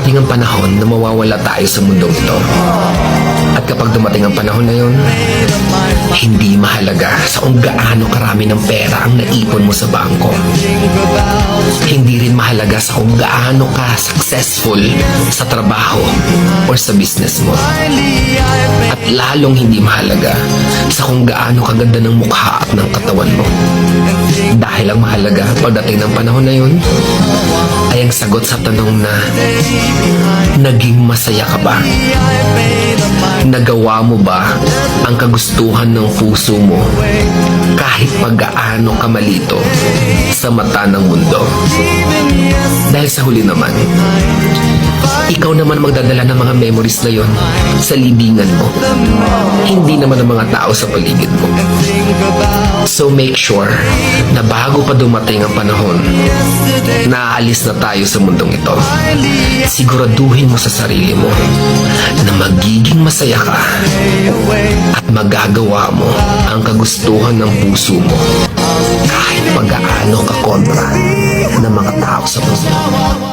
darating ang panahon na mawawala tayo sa mundong ito. At kapag dumating ang panahon na yun, hindi mahalaga sa kung gaano karami ng pera ang naipon mo sa bangko. Hindi rin mahalaga sa kung gaano ka successful sa trabaho o sa business mo. At lalong hindi mahalaga sa kung gaano kaganda ng mukha at ng katawan mo. Dahil ang mahalaga pagdating ng panahon na yun ay ang sagot sa tanong na naging masaya ka ba? Nagawa mo ba ang kagustuhan ng puso mo kahit pag-gaano ka malito sa mata ng mundo? Dahil sa huli naman, ikaw naman magdadala ng mga memories na yon sa libingan mo. Hindi naman ang mga tao sa paligid mo. So make sure na bago pa dumating ang panahon na aalis na tayo sa mundong ito, siguraduhin mo sa sarili mo na magiging masaya ka at magagawa mo ang kagustuhan ng puso mo kahit pag-aano ka kontra ng mga tao sa paligid mo.